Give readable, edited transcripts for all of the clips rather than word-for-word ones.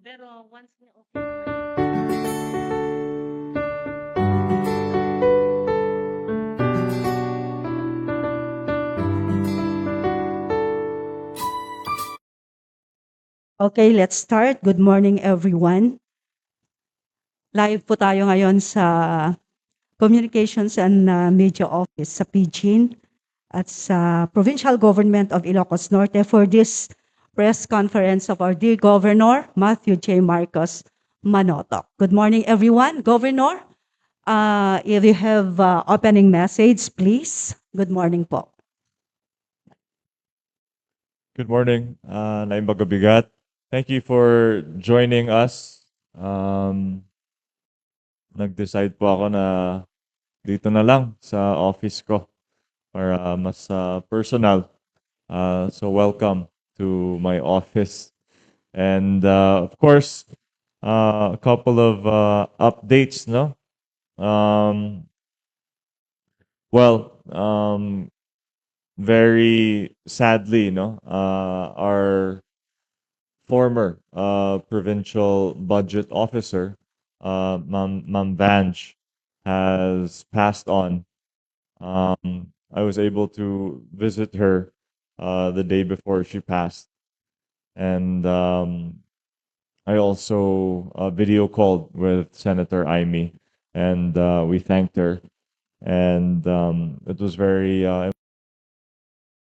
Pero once na okay naman yun. Okay, let's start. Good morning, everyone. Live po tayo ngayon sa Communications and Media Office sa PGIN at sa Provincial Government of Ilocos Norte for this press conference of our dear Governor, Matthew J. Marcos Manotoc. Good morning, everyone. Governor, if you have opening message, please. Good morning po. Good morning, Naimbaga. Thank you for joining us. Nag-decide po ako na dito na lang sa office ko para mas personal. So welcome to my office. And of course, a couple of updates, no? Um, well, very sadly, no, our former provincial budget officer, Ma'am Vange, has passed on. I was able to visit her the day before she passed, and I also video called with Senator Amy, and we thanked her, and it was very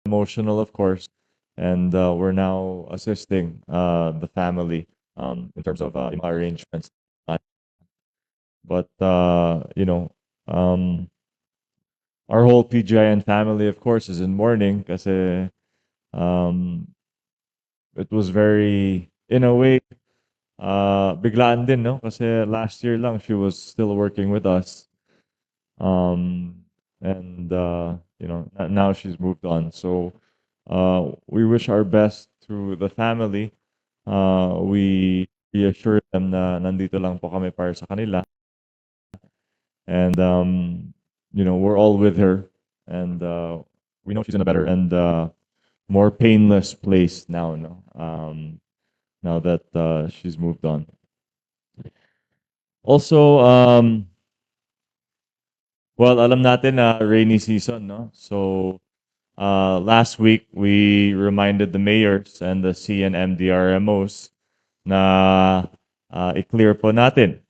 emotional, of course, and we're now assisting the family in terms of yung mga arrangements. Uh, But um, our whole PGIN family, of course, is in mourning kasi um, it was very, in a way, biglaan din, no? Kasi last year lang she was still working with us. Um, and now she's moved on. So we wish our best to the family. We reassure them na nandito lang po kami para sa kanila. And we're all with her, and we know she's in a better and more painless place now. No, now that she's moved on. Also, well, alam natin na rainy season, no? So last week we reminded the mayors and the CNMDRMOs na i-clear po natin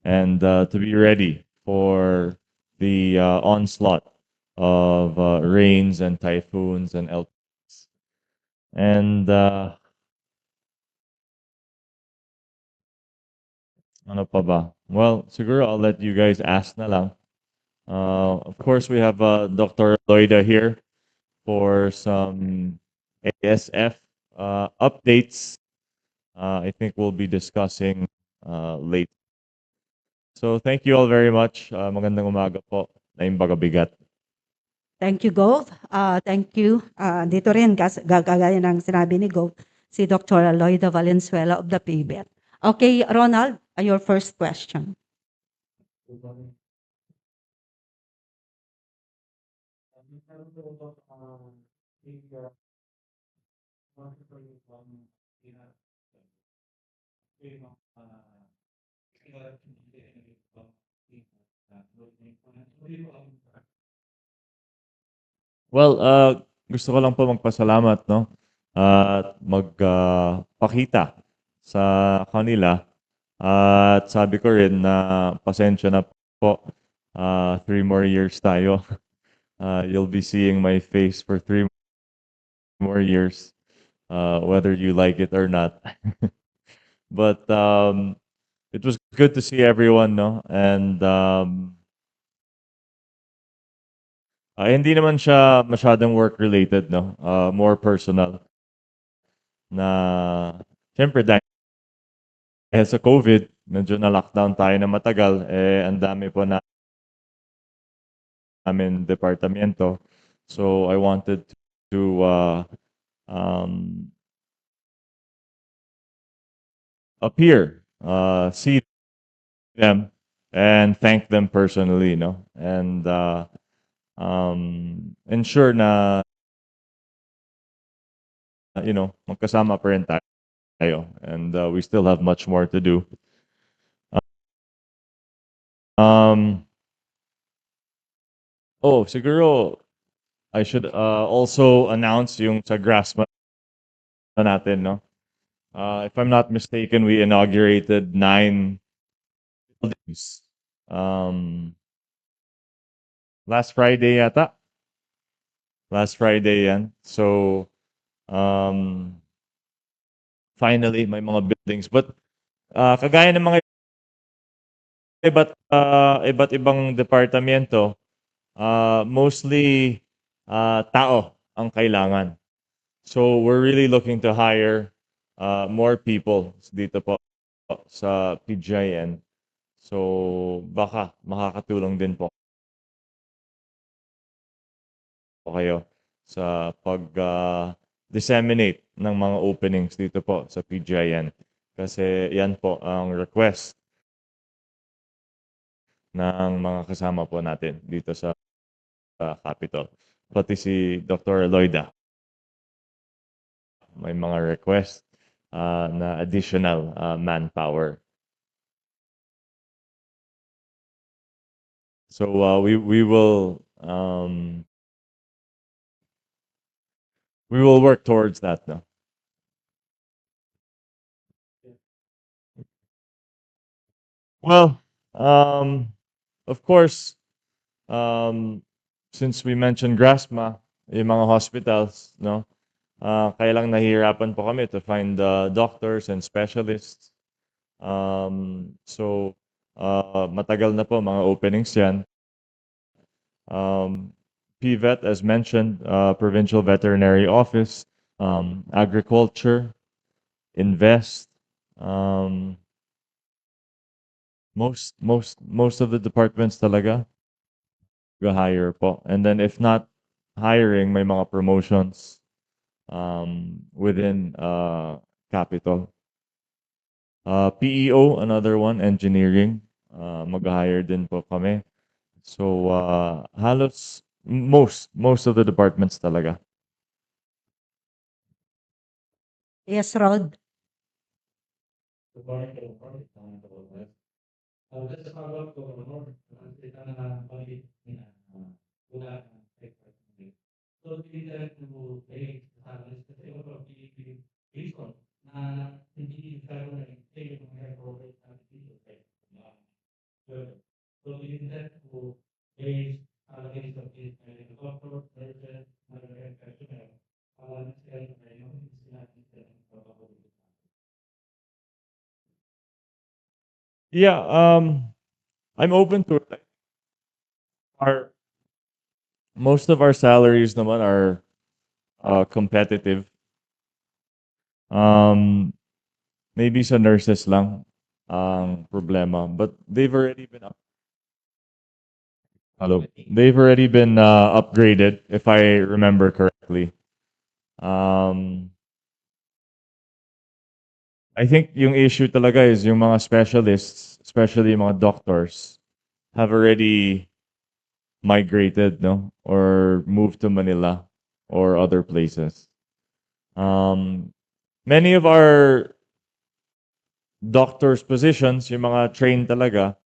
and to be ready for the onslaught of rains and typhoons and LPs. And ano pa ba? Well, siguro I'll let you guys ask na lang. Of course, we have Dr. Loida here for some ASF updates. I think we'll be discussing later. So thank you all very much. Magandang umaga po. Naimbaga bigat. Thank you, Gov. Thank you. Dito rin, gagaya ng sinabi ni Gov, si Dr. Aloyda Valenzuela of the PBET. Okay, Ronald, your first question. Well, gusto ko lang po magpasalamat, no? At magpakita sa kanila. At sabi ko rin na pasensya na po. 3 more years tayo. You'll be seeing my face for 3 more years, whether you like it or not. But it was good to see everyone, no? And hindi naman siya masyadong work-related, no? More personal. Na, siyempre dahil sa COVID, medyo na-lockdown tayo na matagal, ang dami po namin departamento. So I wanted to appear, see them, and thank them personally, no? And ensure na, magkasama pa rin tayo. and we still have much more to do. Um, siguro I should also announce yung sa Grassman natin, no? If I'm not mistaken, we inaugurated 9 buildings. Um, last Friday yata. Last Friday yan. So, um, finally, may mga buildings. But kagaya ng mga iba't ibang departamento, mostly tao ang kailangan. So we're really looking to hire more people dito po sa PGIN. So baka makakatulong din po kayo sa disseminate ng mga openings dito po sa PGIN. Kasi yan po ang request ng mga kasama po natin dito sa Capitol. Pati si Dr. Loida, may mga request na additional manpower. So we will work towards that now. Well, of course, um, since we mentioned Grasma, yung mga hospitals, no? Kaya lang nahihirapan po kami to find doctors and specialists. So, matagal na po mga openings yan. PVET, as mentioned, Provincial Veterinary Office, Agriculture, Invest, um, most of the departments talaga hire po. And then if not hiring, may mga promotions within capital. PEO, another one, engineering, mag-hire din po kami. So halos most of the departments talaga. Yes, Rod. Yeah, I'm open to it. Our most of our salaries naman are competitive. Um, maybe sa nurses lang ang problema, but they've already been they've already been upgraded if I remember correctly. Um, I think yung issue talaga is yung mga specialists, especially yung mga doctors, have already migrated, no, or moved to Manila or other places. Many of our doctors' positions, yung mga trained talaga,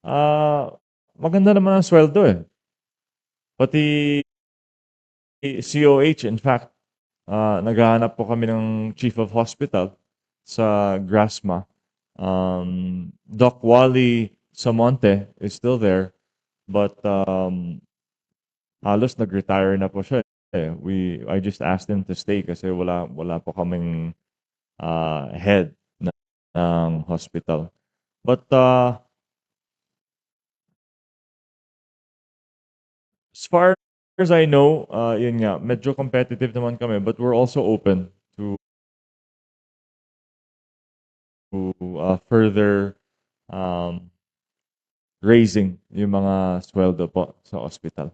ah, maganda naman ang sweldo eh. Pati COH, in fact, naghahanap po kami ng chief of hospital sa Grasma. Doc Wally Samonte is still there, but halos nag-retire na po siya eh. I just asked him to stay kasi wala po kaming head ng hospital. But as far as I know, yun nga, medyo competitive naman kami, but we're also open to further um, raising yung mga sweldo po sa hospital.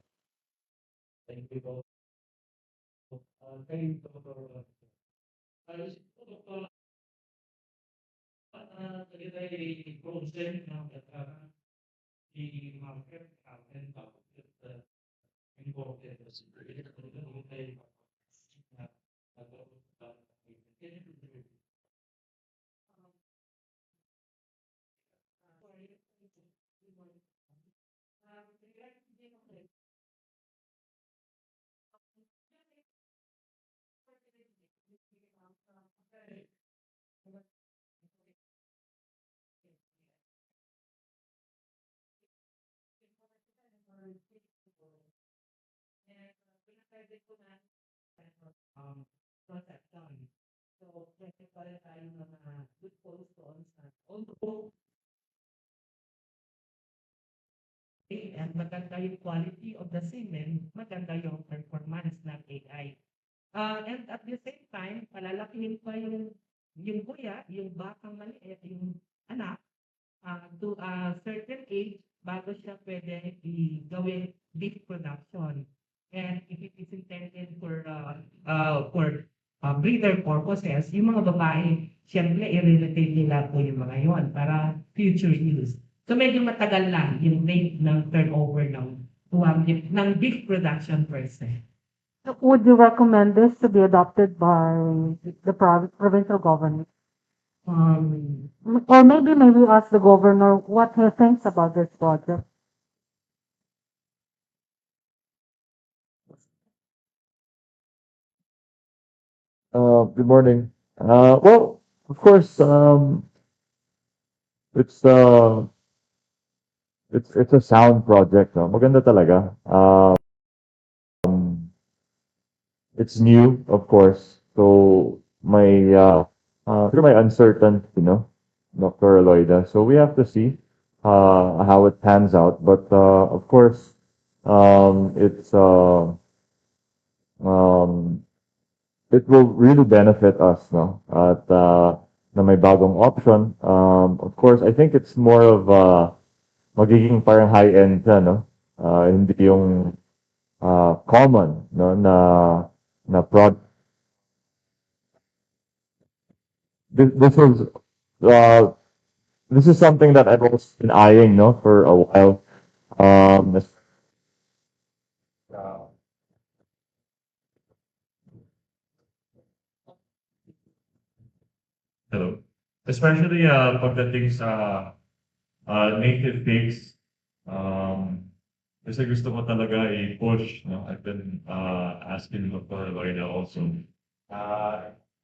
And maganda yung quality of the semen, maganda yung performance ng AI. And at the same time, palalakihin pa yung kuya, yung batang maliit, yung anak, to a certain age bago siya pwede gawin beef production. And if it is intended for breeder purposes, yung mga babae, siyempre i-relative nila po yung mga yon para future use. So medyo matagal lang yung rate ng turnover ng beef production per se. Would you recommend this to be adopted by the provincial government? Um, Or maybe ask the governor what he thinks about this project. Good morning. Well, of course, it's it's a sound project, no? Maganda talaga. It's new, of course. So there may uncertainty, Dr. Aloyda. So we have to see how it pans out. But of course, it's um, it will really benefit us, no? At na may bagong option. Of course, I think it's more of magiging parang high-end siya, no? Hindi yung common, no? Na product. Uh, this is something that I've also been eyeing, no, for a while. This- Hello. Especially pagdating sa native pigs, kasi gusto ko talaga i-push, no? I've been asking Dr. Loida also.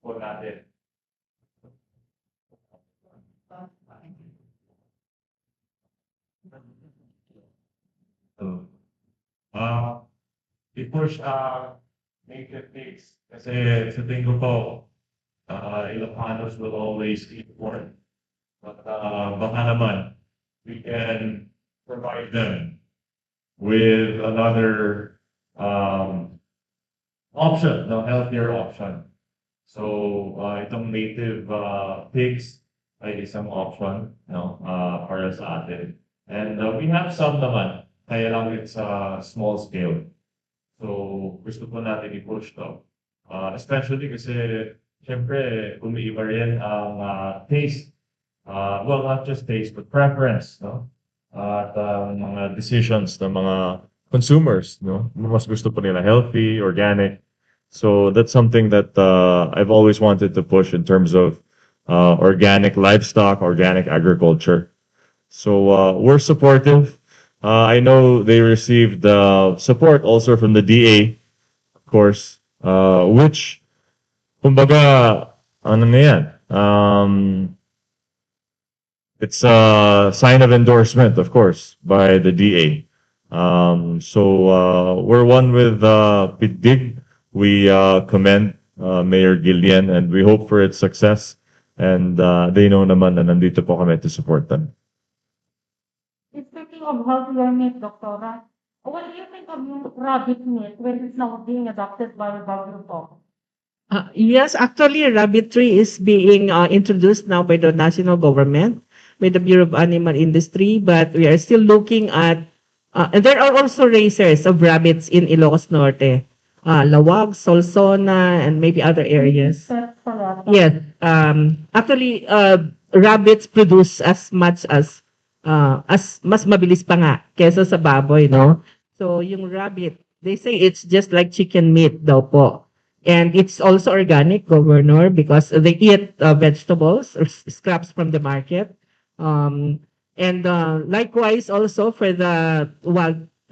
Po natin. So, i-push native pigs kasi sa tingin ko po, Ilocanos will always eat pork. But baka naman, we can provide them with another option, no, healthier option. So, itong native pigs ay isang option, no, para sa atin. And we have some naman, kaya lang it's small scale. So, gusto po natin i-push to. Especially kasi, syempre, umiiba rin ang taste. Well, not just taste, but preference, no? At mga decisions ng mga consumers, no? Mas gusto po nila healthy, organic. So that's something that I've always wanted to push in terms of organic livestock, organic agriculture. So we're supportive. I know they received support also from the DA, of course, which, kumbaga, ano na yan? It's a sign of endorsement, of course, by the DA. So we're one with PIDDIG. We commend Mayor Gillian and we hope for its success. And they know naman na nandito po kami to support them. Speaking of healthier meat, Doctora, what do you think of rabbit meat when it's now being adopted by the government? Yes, actually, rabbitry is being introduced now by the national government, by the Bureau of Animal Industry, but we are still looking at, and there are also raisers of rabbits in Ilocos Norte, Lawag, Solsona, and maybe other areas. Yes, actually, rabbits produce as much as mas mabilis pa nga kesa sa baboy, no? So, yung rabbit, they say it's just like chicken meat daw po. And it's also organic, Governor, because they eat vegetables or scraps from the market. Um, and likewise, also for the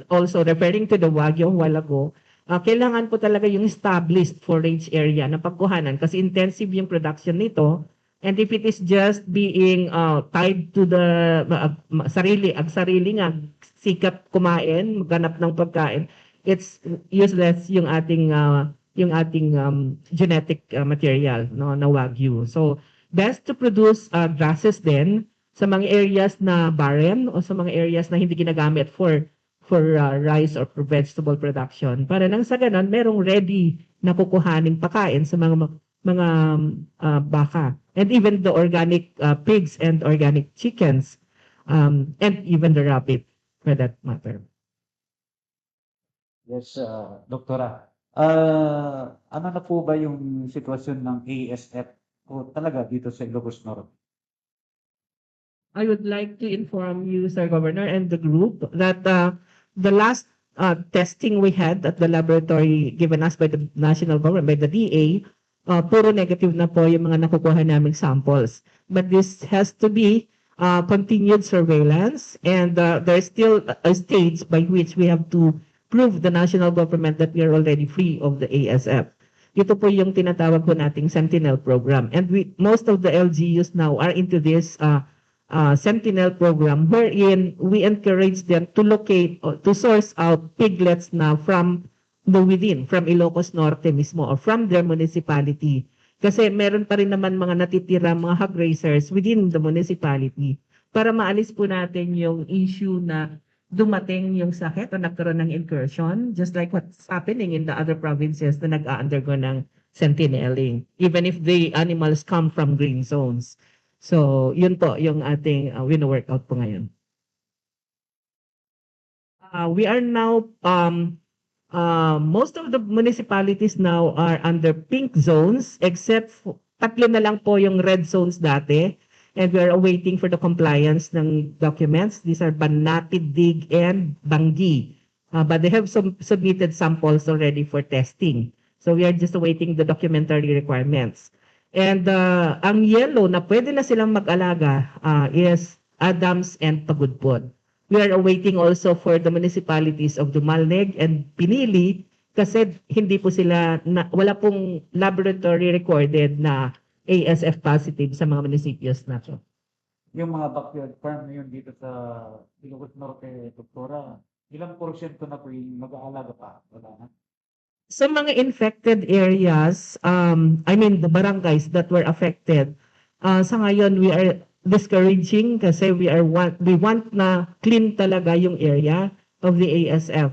also referring to the Wagyu a while ago, kailangan po talaga yung established forage area na pagkuhanan kasi intensive yung production nito. And if it is just being tied to the sarili nga sikap kumain, maghanap ng pagkain, it's useless yung ating genetic material no na Wagyu. So best to produce grasses din sa mga areas na barren o sa mga areas na hindi ginagamit for rice or for vegetable production para nang sa ganun merong ready na kukuhaning pakain sa mga baka and even the organic pigs and organic chickens and even the rabbit for that matter. Yes, Doktora. Ano na po ba yung sitwasyon ng ASF po talaga dito sa Ilocos Norte? I would like to inform you, Sir Governor, and the group that the last testing we had at the laboratory given us by the national government, by the DA, puro negative na po yung mga nakukuha naming samples. But this has to be continued surveillance and there's still a stage by which we have to prove the national government that we are already free of the ASF. Ito po yung tinatawag po nating Sentinel program. And most of the LGUs now are into this Sentinel program wherein we encourage them to locate or to source out piglets na from the within, from Ilocos Norte mismo or from their municipality. Kasi meron pa rin naman mga natitira mga hog raisers within the municipality para maalis po natin yung issue na dumating yung sakit o nagkaroon ng incursion just like what's happening in the other provinces na nag-undergo ng sentineling even if the animals come from green zones. So, yun po yung ating wino-workout po ngayon. We are now, most of the municipalities now are under pink zones except tatlo na lang po yung red zones dati. And we are awaiting for the compliance ng documents. These are Banati, Dig, and Bangi. But they have submitted samples already for testing. So we are just awaiting the documentary requirements. And ang yellow na pwede na silang mag-alaga is Adams and Pagudpod. We are awaiting also for the municipalities of Dumalneg and Pinili kasi hindi po sila, wala pong laboratory recorded na ASF positive sa mga municipios natin. Yung mga backyard farm na yun dito sa Ilocos Norte, Doktora, ilang porsyento na po yung mag-aalaga pa? Wala na? Sa mga infected areas, I mean the barangays that were affected, sa ngayon we are discouraging kasi we want na clean talaga yung area of the ASF.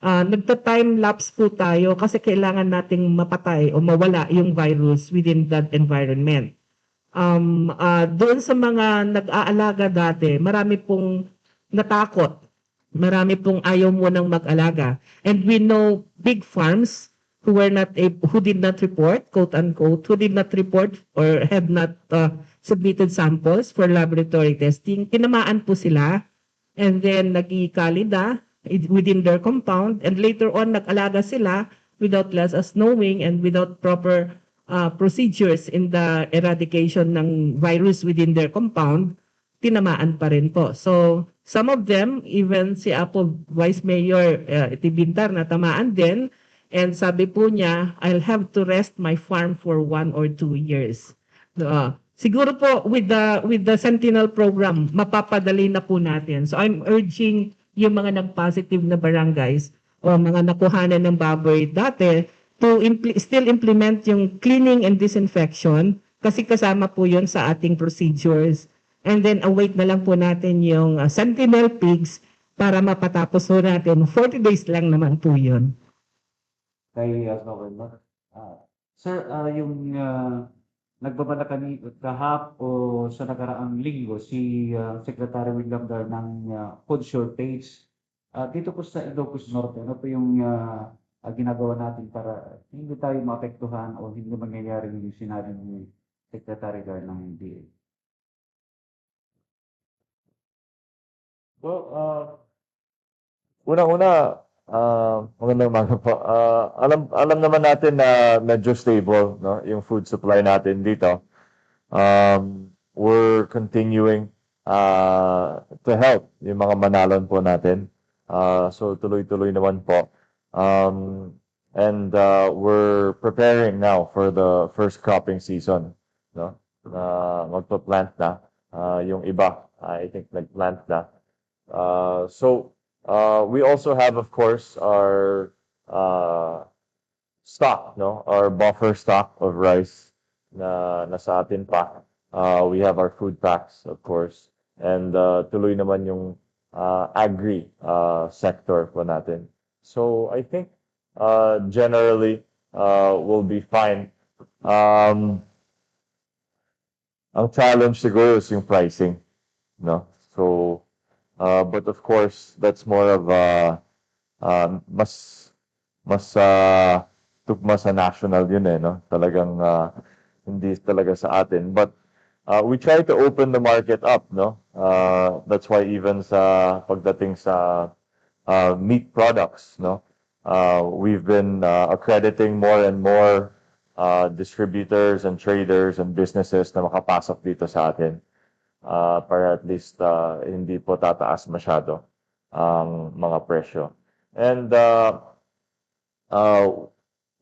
Nagta-time lapse po tayo kasi kailangan nating mapatay o mawala yung virus within that environment. Doon sa mga nag-aalaga dati, marami pong natakot. Marami pong ayaw mo nang mag-alaga. And we know big farms who did not report, quote unquote, who did not report or have not submitted samples for laboratory testing. Tinamaan po sila and then nag-ikalida within their compound and later on nag-alaga sila without us knowing and without proper procedures in the eradication ng virus within their compound, tinamaan pa rin po. So, some of them, even si Apo Vice Mayor Tibintar na tamaan din, and sabi po niya, I'll have to rest my farm for 1 or 2 years. Siguro po with the Sentinel program, mapapadali na po natin. So I'm urging yung mga nag-positive na barangays o mga nakuhanan ng baboy dati to still implement yung cleaning and disinfection kasi kasama po yun sa ating procedures. And then await na lang po natin yung Sentinel pigs para mapatapos po natin. 40 days lang naman po yun. Kay Governor. Sir, yung nagbabala kahap o sa nakaraang linggo si Secretary William Gar ng food shortage. Dito po sa Ilocos Norte, ano po yung ginagawa natin para hindi tayo maapektuhan o hindi mangyayari yung sinabi ni Secretary Gar ng DA? Well, una-una, Magandang umaga po. Alam naman natin na medyo stable, no, yung food supply natin dito. We're continuing to help yung mga manalon po natin. So tuloy-tuloy naman po. And we're preparing now for the first cropping season, no? Na magpa-plant na. Yung iba, I think nag-plant na. So we also have, of course, our stock, no? Our buffer stock of rice na nasa atin pa. We have our food packs, of course. And tuloy naman yung agri sector po natin. So I think generally we'll be fine. Ang challenge siguro is yung pricing, no? So but of course, that's more of mas tugma sa national yun eh, no? Talagang hindi talaga sa atin. But we try to open the market up, no? That's why even sa pagdating sa meat products, no? We've been accrediting more and more distributors and traders and businesses na makapasok dito sa atin. Para at least hindi po tataas masyado ang mga presyo. And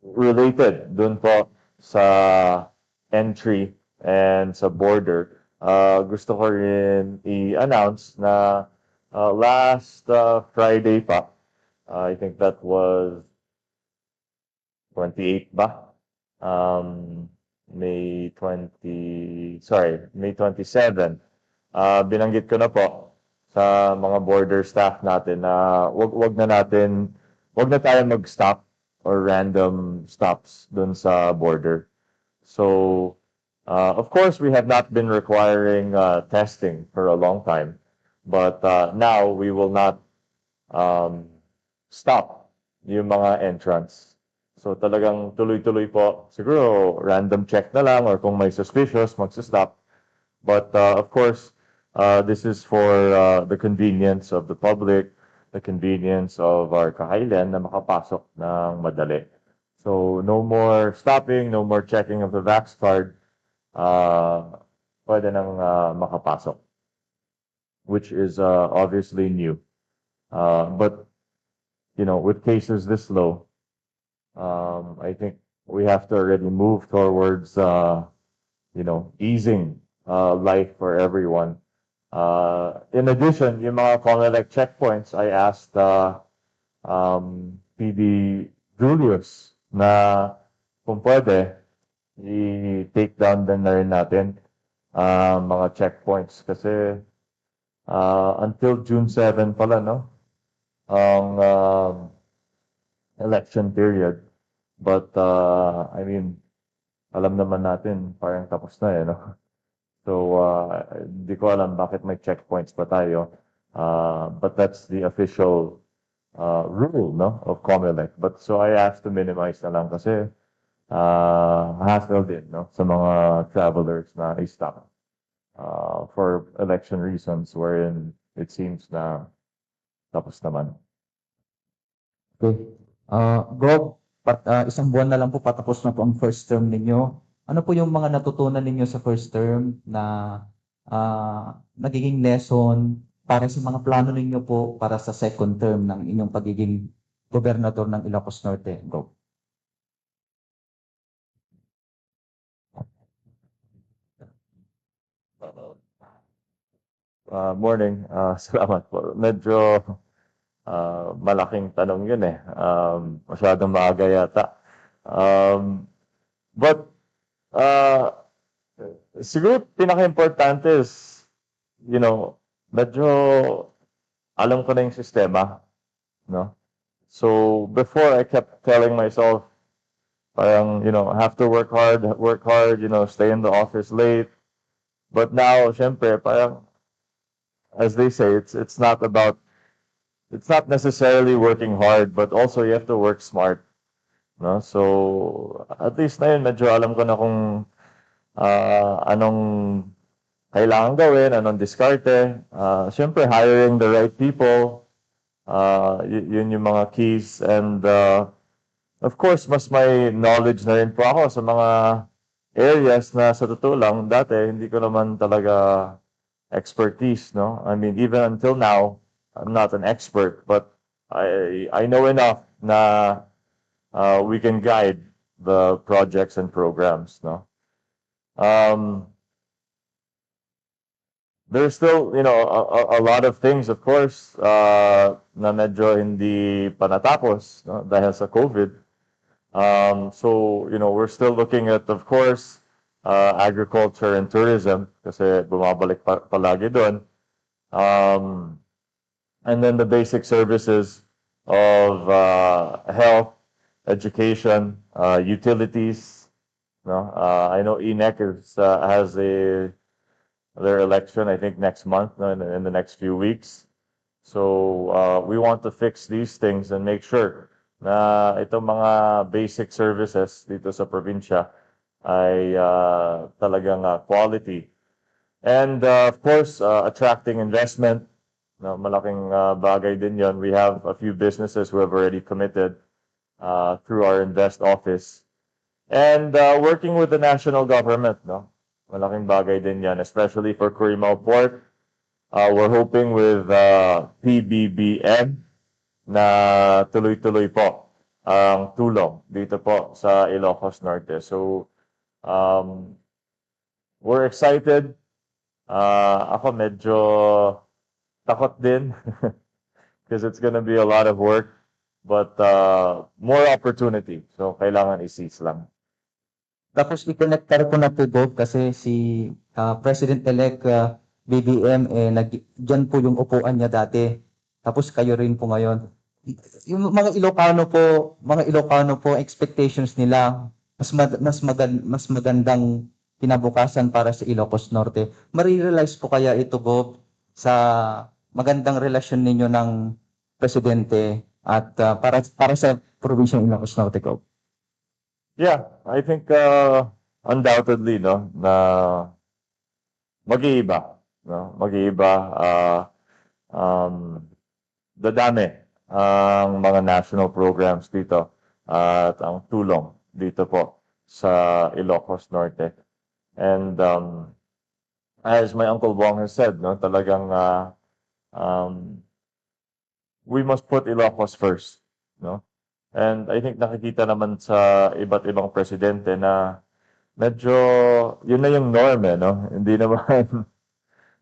related dun po sa entry and sa border, gusto ko rin i-announce na last Friday pa, I think that was 28 ba? May 27. Binanggit ko na po sa mga border staff natin na wag na tayo mag-stop or random stops dun sa border. So, of course, we have not been requiring testing for a long time, but now we will not stop yung mga entrance. So talagang tuloy-tuloy po. Siguro random check na lang or kung may suspicious, magsa-stop. But of course, this is for the convenience of the public, the convenience of our KAKAILYAN na makapasok ng madali. So no more stopping, no more checking of the vax card. Pwede nang makapasok, which is obviously new. But you know, with cases this low, I think we have to already move towards, you know, easing life for everyone. In addition, yung mga COMELEC checkpoints, I asked PD Julius na kung pwede, i-take down din na rin natin mga checkpoints kasi until June 7 pala, no? Ang election period. But, I mean, alam naman natin, parang tapos na eh, no? So, hindi ko alam bakit may checkpoints pa tayo. But that's the official rule, no, of COMELEC. But so I asked to minimize na lang kasi hassle din, no, sa mga travelers na i-stop for election reasons wherein it seems na tapos naman. Okay. Gob, isang buwan na lang po patapos na po ang first term ninyo. Ano po yung mga natutunan ninyo sa first term na nagiging lesson para sa mga plano ninyo po para sa second term ng inyong pagiging gobernador ng Ilocos Norte? Gob. Morning. Salamat po. Medyo malaking tanong yun eh. Masyadong maaga yata. But siguro pinaka-importante is, you know, medyo alam ko na yung sistema, no? So before I kept telling myself, parang, you know, have to work hard, you know, stay in the office late. But now, syempre, parang, as they say, it's not necessarily working hard, but also you have to work smart, no? So at least na yun, medyo alam ko na kung anong kailangan gawin, anong diskarte. Syempre, hiring the right people, Yun yung mga keys. And of course, mas may knowledge na rin po ako sa mga areas na sa totoo lang, dati hindi ko naman talaga expertise, no? I mean, even until now, I'm not an expert, but I know enough na we can guide the projects and programs, no? Um, there's still, a lot of things, of course, na medyo hindi pa natapos, no? Dahil sa COVID. So, we're still looking at, of course, agriculture and tourism kasi bumabalik palagi doon. And then the basic services of health, education, utilities. No, I know ENEC has their election, I think next month, no, in the next few weeks. So we want to fix these things and make sure na itong mga basic services dito sa probinsya ay talagang quality. And of course, attracting investment. No, malaking bagay din yon. We have a few businesses who have already committed through our Invest office. And working with the national government, no? Malaking bagay din yan, especially for Curimal Port. We're hoping with PBBM na tuloy-tuloy po ang tulong dito po sa Ilocos Norte. So, we're excited. Ako medyo takot din because it's gonna be a lot of work, but more opportunity. So, kailangan i-seize lang. Tapos i-connectar ko na po, Bob, kasi si President-elect BBM, dyan po yung upuan niya dati. Tapos kayo rin po ngayon. Yung mga Ilocano po, expectations nila, mas magandang kinabukasan para sa Ilocos Norte. Marirealize po kaya ito, Bob, sa magandang relasyon ninyo ng Presidente at para sa probinsyang Ilocos Norte ko? Yeah, I think undoubtedly, no, na mag-iiba, no, mag-iiba. Dadami ang mga national programs dito at ang tulong dito po sa Ilocos Norte. And as my Uncle Bong has said, no, talagang we must put Ilocos first, no? And I think nakikita naman sa iba't ibang presidente na medyo yun na yung norm, no? Hindi naman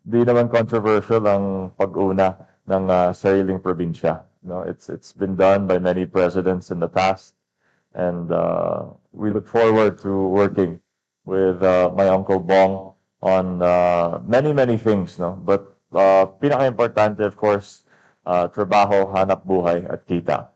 hindi naman controversial ang pag-una ng sariling probinsya, no? It's been done by many presidents in the past, and we look forward to working with my Uncle Bong on many things, no? But pinaka-importante, of course, trabaho, hanap buhay at kita.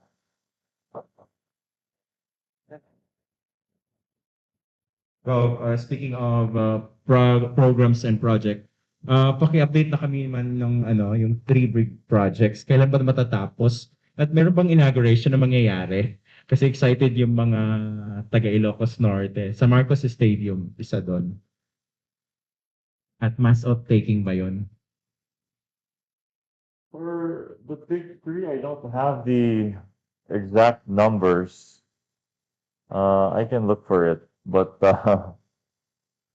Well, speaking of programs and project, paki-update na kami man ng yung 3 big projects. Kailan ba matatapos? At meron bang inauguration na mangyayari? Kasi excited yung mga taga Ilocos Norte. Sa Marcos Stadium, isa doon. At mass outtaking ba yun? For the big three, I don't have the exact numbers. I can look for it, but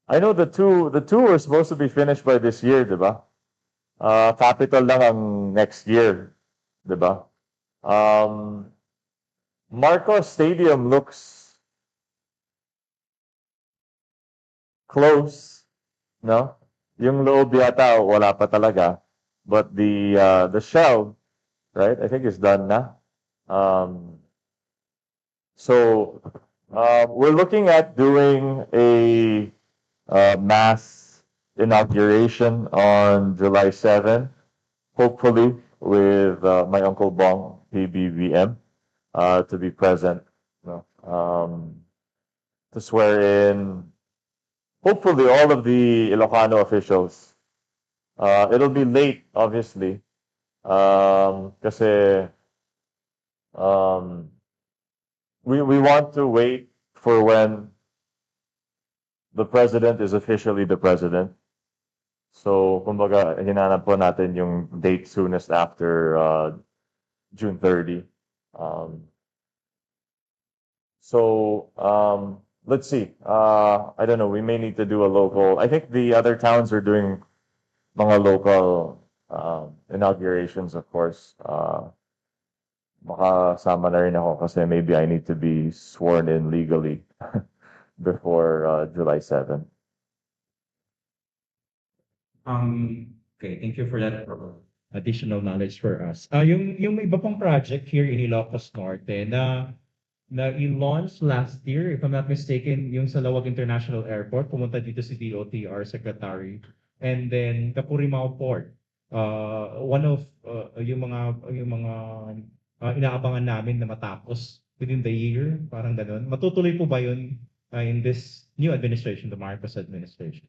I know the two were supposed to be finished by this year, diba? Capital lang ang next year, diba? Marcos Stadium looks close, no? Yung loob yata wala pa talaga, but the shell, right? I think is done na. So we're looking at doing a mass inauguration on July 7, hopefully with my Uncle Bong, PBVM, to be present, to swear in, hopefully, all of the Ilocano officials. It'll be late, obviously, kasi we want to wait for when the president is officially the president. So, kumbaga, hinanap po natin yung date soonest after June 30. Let's see. I don't know. We may need to do a local. I think the other towns are doing mga local inaugurations, of course. Makasama na rin ako kasi maybe I need to be sworn in legally before July 7. Okay, thank you for that additional knowledge for us. Yung iba pang project here in Ilocos Norte na i-launch last year, if I'm not mistaken, yung sa Lawag International Airport, pumunta dito si DOTR Secretary, and then Kapurimao Port. One of yung mga inaabangan namin na matapos within the year, parang ganun. Matutuloy po ba yun in this new administration, the Marcos administration?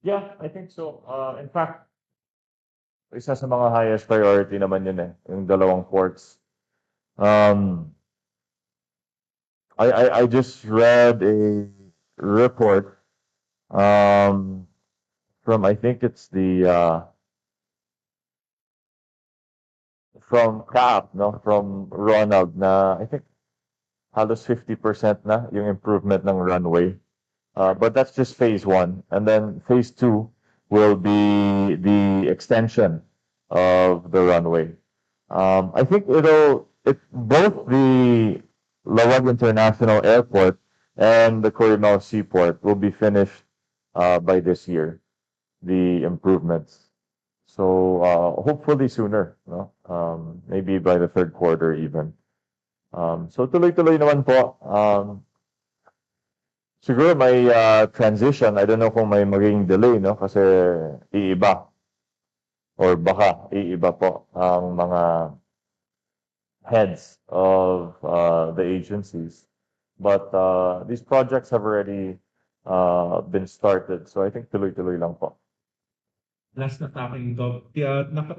Yeah, I think so. In fact, isa sa mga highest priority naman yun yung dalawang ports. I just read a report from, I think it's the from CAP, no, from Ronald, na I think halos 50% na yung improvement ng runway. But that's just phase 1, and then phase 2 will be the extension of the runway. I think both the Lawag International Airport and the Corimao Seaport will be finished by this year, the improvements. So hopefully sooner, no? Maybe by the third quarter even. So tuloy-tuloy naman po. Siguro may transition. I don't know kung may magiging delay, no? Kasi iiba. Or baka iiba po ang mga heads of the agencies. But these projects have already been started. So I think tuloy-tuloy lang po. Last na taking Gov.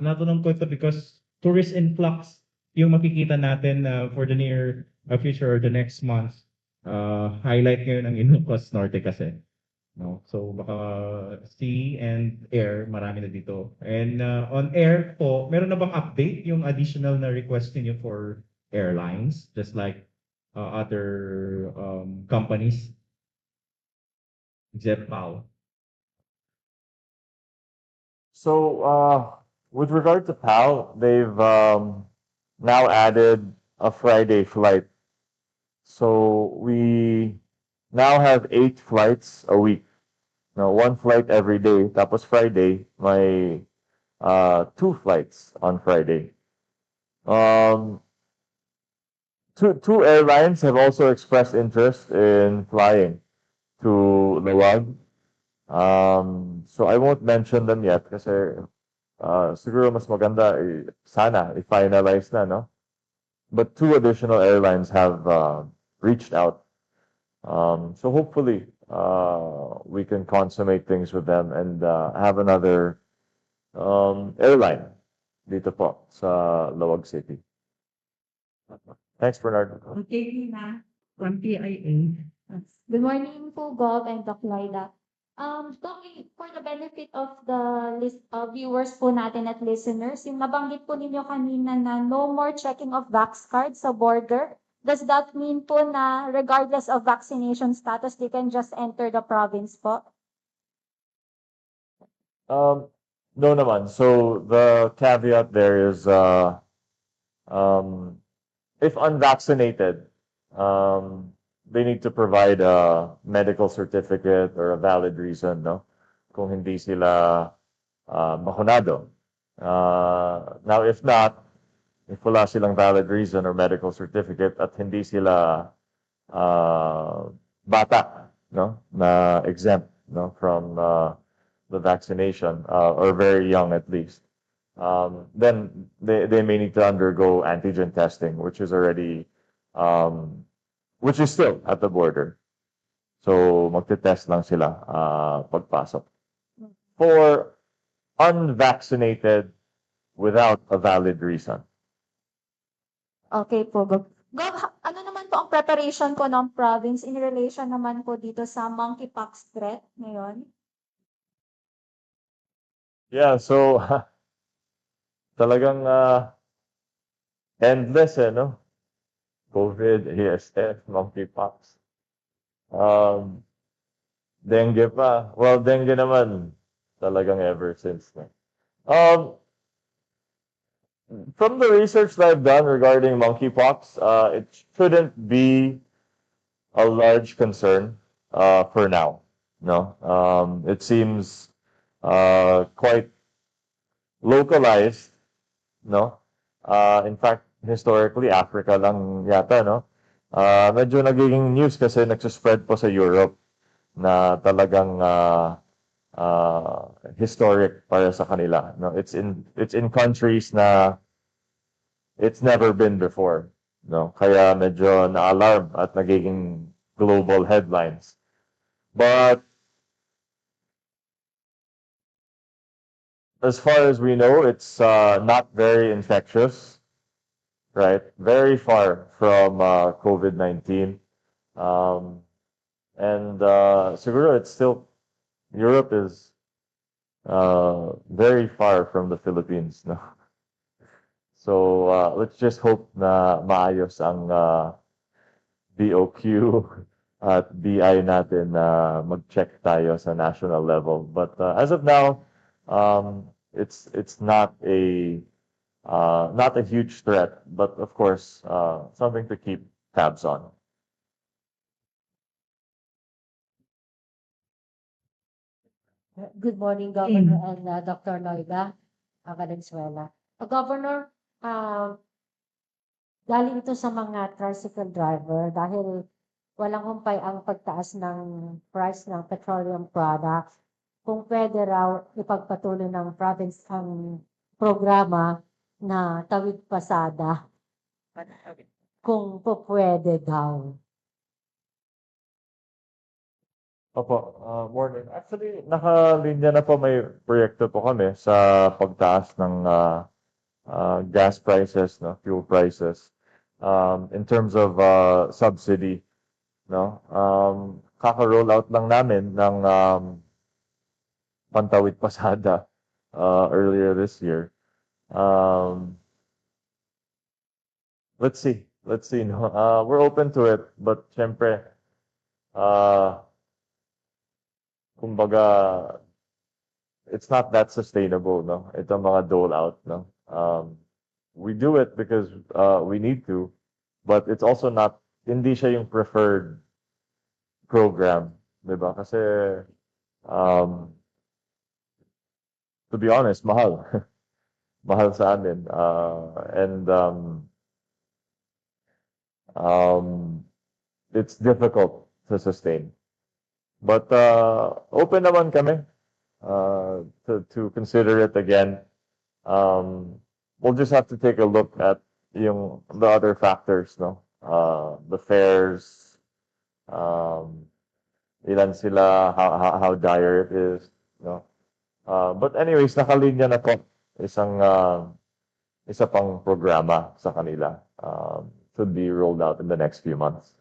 Natanong ko ito because tourist influx yung makikita natin for the near future or the next month. Highlight ngayon ang Ilocos Norte kasi. No? So baka sea and air, marami na dito. And on air po, meron na bang update yung additional na request niyo for airlines, just like other companies? Except PAO. So with regard to PAL, they've now added a Friday flight. So we now have 8 flights a week. Now, 1 flight every day. Tapos Friday, may 2 flights on Friday. Two airlines have also expressed interest in flying to Lawag. So I won't mention them yet kasi siguro mas maganda sana i-finalize na, no? But 2 additional airlines have reached out. So hopefully we can consummate things with them and have another airline dito po sa Lawag City. Thanks, Bernard. Okay, Lina, from PIA. Good morning po, Gov and Doc Lyda. Doc, for the benefit of the viewers po natin at listeners, yung nabanggit po ninyo kanina na no more checking of vax cards sa border. Does that mean po na regardless of vaccination status, they can just enter the province po? No naman. So the caveat there is if unvaccinated, they need to provide a medical certificate or a valid reason, no? Kung hindi sila bakunado. Now, if not, if wala silang valid reason or medical certificate at hindi sila bata, no, na exempt, no, from the vaccination or very young at least, then they may need to undergo antigen testing, which is already which is still at the border. So magte-test lang sila pagpasok. For unvaccinated without a valid reason. Okay po, Gov. Gov, ano naman po ang preparation po ng province in relation naman po dito sa monkeypox threat ngayon? Yeah, so talagang endless, no? COVID, ASF, monkeypox. Um, dengue pa. Well, dengue naman, talagang ever since. No? Um, from the research that I've done regarding monkeypox, it shouldn't be a large concern for now. No, it seems quite localized. No, in fact, historically Africa lang yata. No, medyo nagiging news kasi nagsaspread po sa Europe na talagang historic para sa kanila. No, it's in countries na it's never been before. No, kaya medyo na-alarm at nagiging global headlines. But as far as we know, it's not very infectious, right? Very far from COVID-19. Um, and siguro it's still, Europe is very far from the Philippines. No? So let's just hope na maayos ang BOQ at BI natin na mag-check tayo sa national level. But as of now, it's not a huge threat, but of course, something to keep tabs on. Good morning, Governor and Dr. Loida Valenzuela. Governor, galing ito sa mga tricycle driver dahil walang humpay ang pagtaas ng price ng petroleum products. Kung pwede raw ipagpatuloy ng province ang programa na tawid pasada. Kung po pwede daw. Opo, morning. Actually, nakalinya na po, may proyekto po kami sa pagtaas ng gas prices, no, fuel prices, in terms of subsidy, no. Kaka-roll out lang namin ng pantawid pasada earlier this year. Let's see, no. We're open to it, but syempre, kumbaga, it's not that sustainable, no? Itong mga dole out, no? We do it because we need to, but it's also not, hindi siya yung preferred program, di ba? Kasi, to be honest, mahal. Mahal sa amin. And it's difficult to sustain. But open naman kami to consider it again. We'll just have to take a look at the other factors, no? The fares, ilan sila, how dire it is, no? But anyways, nakalinya na po isa pang programa sa kanila. Should be rolled out in the next few months.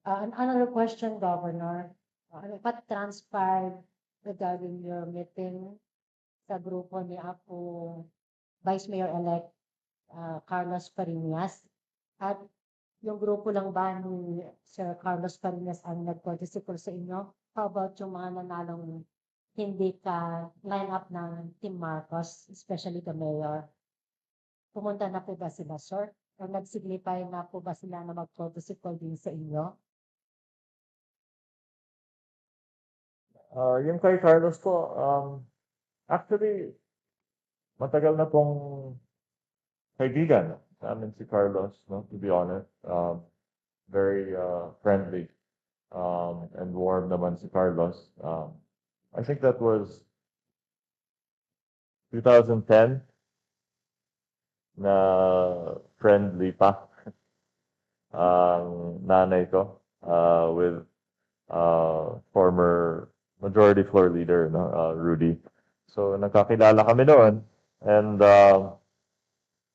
Another question, Governor. What transpired regarding your meeting sa grupo ni Apo Vice Mayor-elect Carlos Parinas? At yung grupo lang ba ni Sir Carlos Parinas ang nag-participate sa inyo? How about yung mga nanalong hindi ka line up ng Team Marcos, especially the mayor? Pumunta na po ba sila, sir? O nag-signify na po ba sila na mag-protocol din sa inyo? Yung kay Carlos po, actually, matagal na pong kaibigan namin si Carlos, no, to be honest. Very friendly and warm naman si Carlos. I think that was 2010 na friendly pa ang nanay ko with former majority floor leader, no, Rudy. So nagkakilala kami noon, and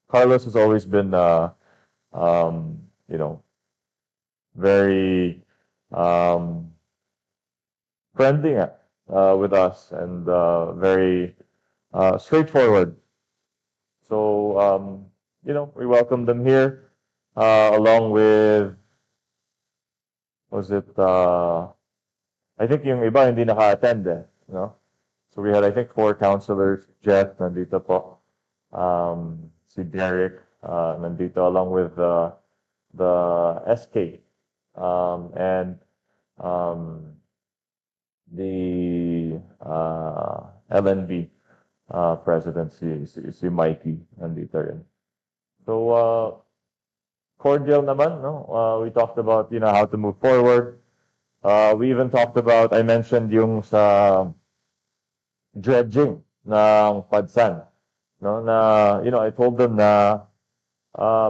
Carlos has always been you know, very friendly with us, and very straightforward. So, we welcome them here, along with, was it, I think yung iba hindi naka-attend no? So we had, I think, 4 counselors. Jeff, nandito po. Si Derek, nandito, along with the SK, and the LNB president, si Mikey, nandito rin. So, cordial naman, no? We talked about, how to move forward. We even talked about, I mentioned yung sa dredging ng Padsan, no? Na, I told them na,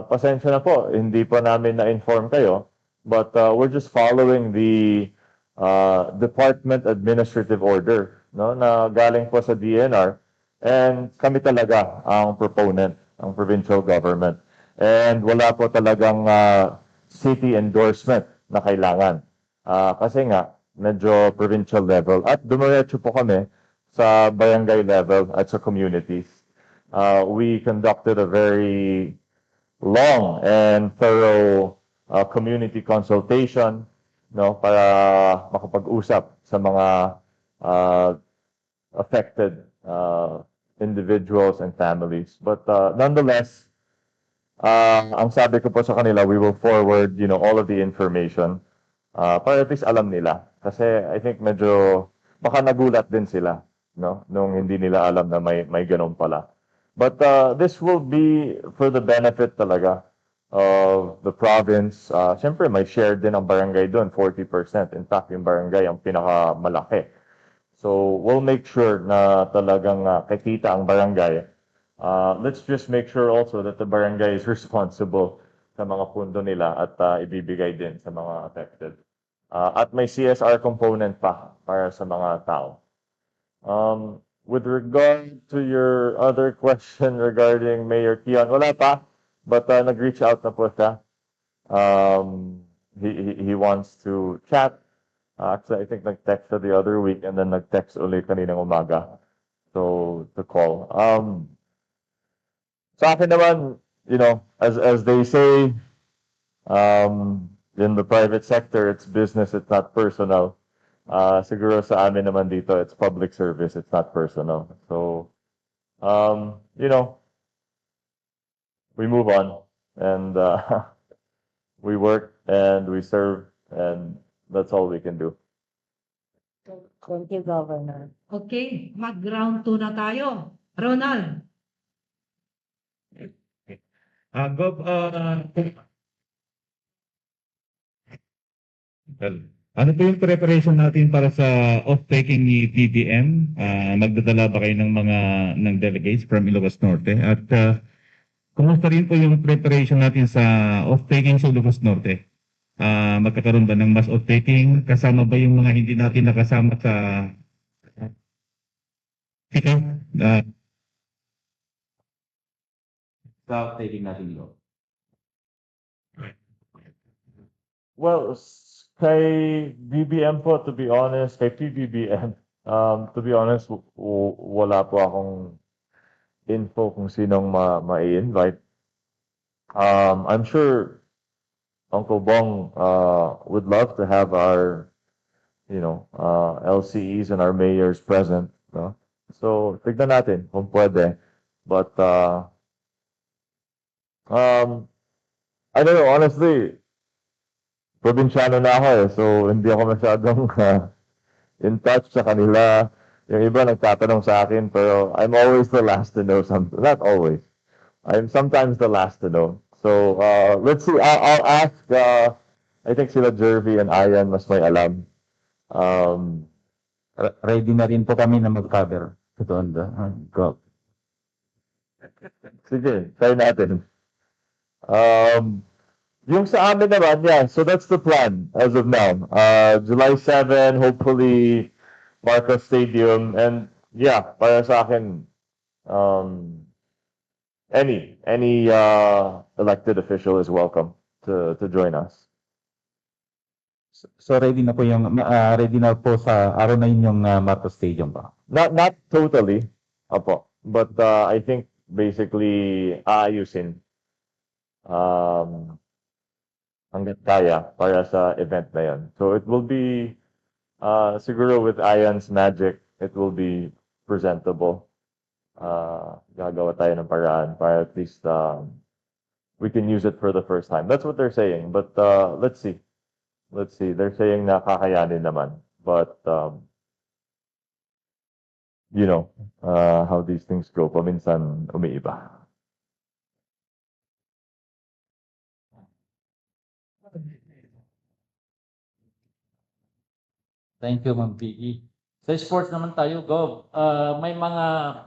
pasensya na po, hindi pa namin na-inform kayo, but we're just following the department administrative order, no? Na galing po sa DNR, and kami talaga ang proponent, ang provincial government. And wala po talagang city endorsement na kailangan. Kasi nga, medyo provincial level. At dumiretso po kami sa barangay level at sa communities. We conducted a very long and thorough community consultation, no, para makapag-usap sa mga affected individuals and families. But nonetheless, ang sabi ko po sa kanila, we will forward, all of the information para at least alam nila. Kasi I think medyo baka nagulat din sila, no, nung hindi nila alam na may ganun pala. But this will be for the benefit talaga of the province. Siyempre, may share din ang barangay doon, 40%. In fact, yung barangay ang pinakamalaki. So, we'll make sure na talagang kikita ang barangay. Let's just make sure also that the barangay is responsible sa mga pundo nila at ibibigay din sa mga affected. At may CSR component pa para sa mga tao. With regard to your other question regarding Mayor Kion, wala pa, but nag-reach out na po siya. He wants to chat. Actually, I think nag-text siya the other week and then nag-text ulit kaninang umaga. So, to call. Sa akin naman, as they say, in the private sector, it's business, it's not personal. Siguro sa amin naman dito, it's public service, it's not personal. So, we move on and we work and we serve, and that's all we can do. Thank you, Governor. Okay, mag-round 2 na tayo. Ronald. Gov, well, ano po yung preparation natin para sa off-taking ni BBM? Magdadala ba kayo ng delegates from Ilocos Norte? At kumusta rin po yung preparation natin sa off-taking sa Ilocos Norte? Magkakaroon ba ng mass off-taking? Kasama ba yung mga hindi natin nakasama sa Sa taking natin yun. Well, kay BBM po, to be honest, kay PBBM, to be honest, wala po akong info kung sinong ma-invite. I'm sure Uncle Bong would love to have our, LCEs and our mayors present, no? So, tignan natin kung pwede. But, I don't know, honestly, probinsyano na ako so hindi ako masyadong in touch sa kanila. Yung iba nagtatanong sa akin, pero I'm always the last to know something. Not always. I'm sometimes the last to know. So, let's see. I'll ask, I think sila Jervy and Ayan mas may alam. Ready na rin po kami na mag-cover. Doon. Go. Sige, try natin. Yung sa amin naman, yeah, so that's the plan as of now. July 7, hopefully, Marcos Stadium, and yeah, para sa akin, any elected official is welcome to join us. So ready na po ready na po sa araw na yun yung Marcos Stadium ba? Not totally, apo. But I think basically aayusin um, hangga't kaya para sa event na yan. So it will be siguro with Ian's magic, it will be presentable. Gagawa tayo ng paraan para at least we can use it for the first time. That's what they're saying. But let's see. Let's see. They're saying na kakayanin naman. But you know how these things go. Paminsan umiiba. Thank you, Ma'am PE. Sa sports naman tayo, Gov. May mga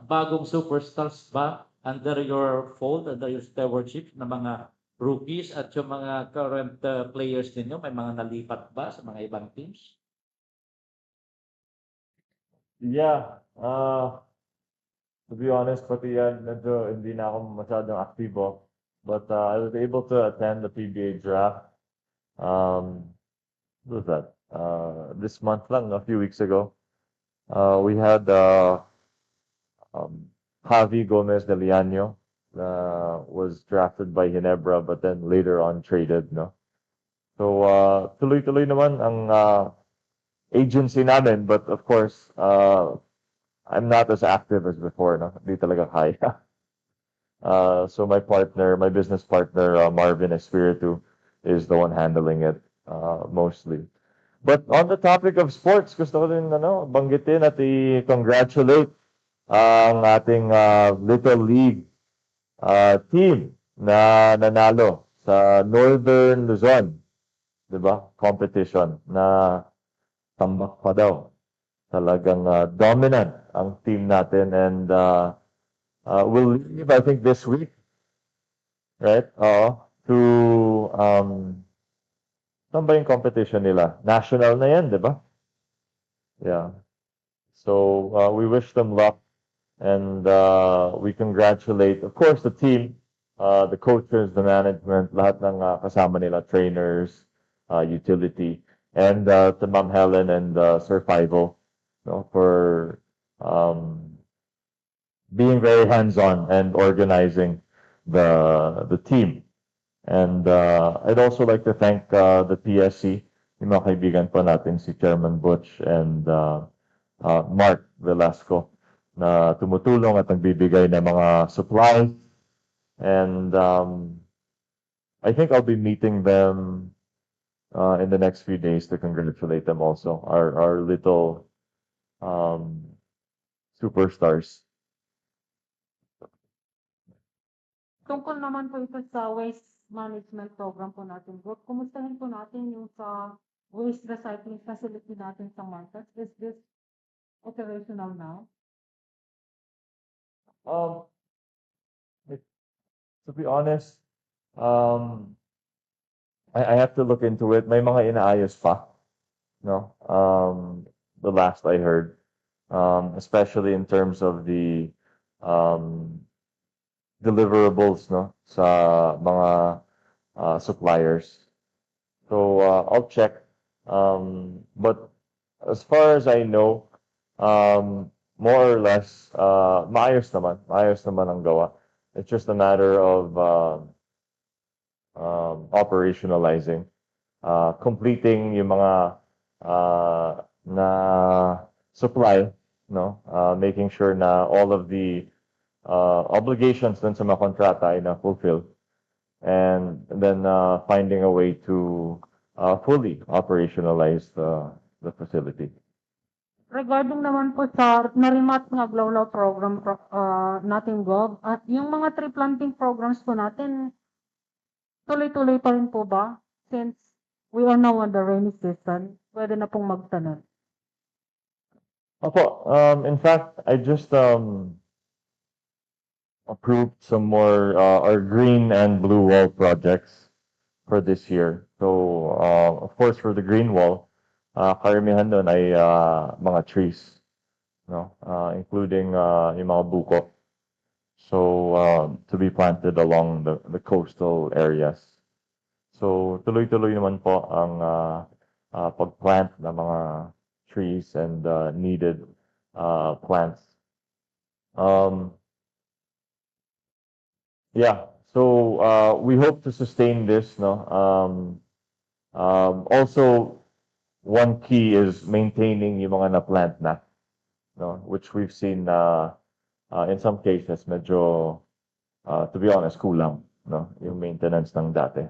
bagong superstars ba under your fold, under your stewardship na mga rookies at yung mga current players ninyo, may mga nalipat ba sa mga ibang teams? Yeah. To be honest, pati yan, medyo hindi na ako masyadong aktibo. But I was able to attend the PBA draft. What was that? This month lang, a few weeks ago. We had Javi Gomez de Liano was drafted by Ginebra, but then later on traded, no? So, tuloy-tuloy naman ang agency namin, but of course, I'm not as active as before, no? Hindi talaga kaya. So my partner, my business partner, Marvin Espiritu, is the one handling it mostly. But on the topic of sports, gusto ko din banggitin at i-congratulate ang ating Little League team na nanalo sa Northern Luzon, 'di ba? Competition na tambak pa daw. Talagang dominant ang team natin and we'll leave I think this week, right? To saan ba yung competition nila? National na yan, 'di ba? Yeah. So we wish them luck and we congratulate, of course, the team, the coaches, the management, lahat ng kasama nila, trainers, utility, and to Ma'am Helen and Sir Fivo, for being very hands-on and organizing the team. And I'd also like to thank the PSC, yung mga kaibigan po natin, si Chairman Butch and Mark Velasco, na tumutulong at nagbibigay ng mga supplies. And I think I'll be meeting them in the next few days to congratulate them also, our little superstars. Tungkol naman po ito sa waste management program po natin, Bro. Kumustahin po natin yung sa waste recycling facility natin sa Manotoc. Is this operational now? To be honest, I have to look into it. May mga inaayos pa, no? The last I heard, especially in terms of the deliverables, no, sa mga suppliers. So I'll check. But as far as I know, more or less, maayos naman ang gawa. It's just a matter of operationalizing, completing yung mga na supply, no, making sure na all of the obligations dun sa mga kontrata ay na-fulfill, and then finding a way to fully operationalize the facility. Regarding naman po sa narimat nga Glowlaw program natin, Gov, at yung mga tree planting programs po natin, tuloy-tuloy pa rin po ba? Since we are now on the rainy season, pwede na pong magtanim. Opo, in fact, I just approved some more our green and blue wall projects for this year. So, of course, for the green wall, karamihan doon ay mga trees, no? Including yung mga buko. So, to be planted along the coastal areas. So, tuloy-tuloy naman po ang pagplant ng mga trees and needed plants. Yeah. So we hope to sustain this, no? Also, one key is maintaining yung mga na-plant na, no? Which we've seen in some cases medyo to be honest kulang, no? Yung maintenance ng dati.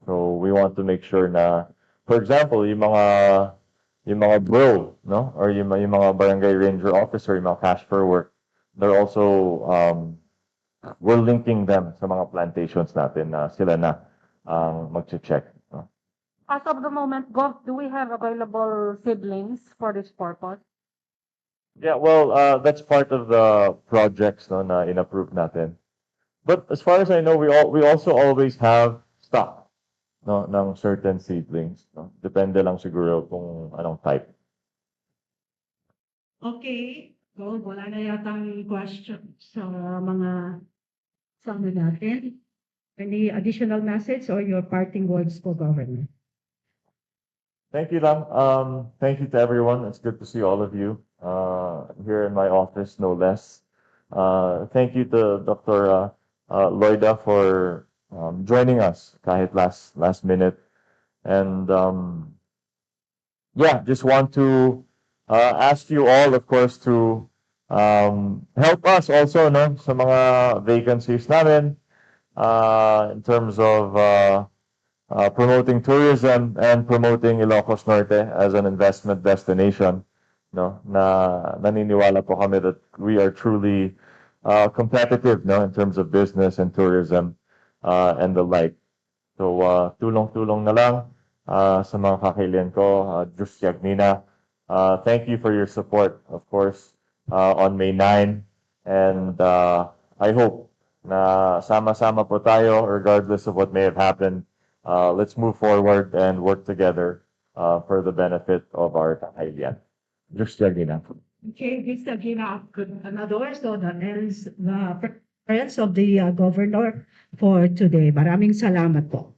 So we want to make sure na, for example, yung mga bro, no? Or yung mga barangay ranger officer, yung mga cash for work, they're also we're linking them sa mga plantations natin na sila na ang magche-check, no? As of the moment, Gov, do we have available seedlings for this purpose? Yeah, well, that's part of the projects, no, na in-approve natin. But as far as I know, we also always have stock, no, ng certain seedlings, no? Depende lang siguro kung anong type. Okay, so wala na yatang question sa mga sama natin. Any additional message or your parting words for government? Thank you lang. Thank you to everyone. It's good to see all of you here in my office, no less. Thank you to Dr. Loida for joining us kahit last minute. And yeah, just want to ask you all, of course, to help us also, no, sa mga vacancies namin in terms of promoting tourism and promoting Ilocos Norte as an investment destination. No, na naniniwala po kami that we are truly competitive, no, in terms of business and tourism and the like. So tulong-tulong na lang sa mga kakailan ko, Diyos Yagnina. Thank you for your support, of course, on May 9. And I hope na sama-sama po tayo regardless of what may have happened. Let's move forward and work together for the benefit of our KAKAILYAN. Diyos Yagnina. Okay, this again, another, so that ends the prayers of the governor for today. Maraming salamat po.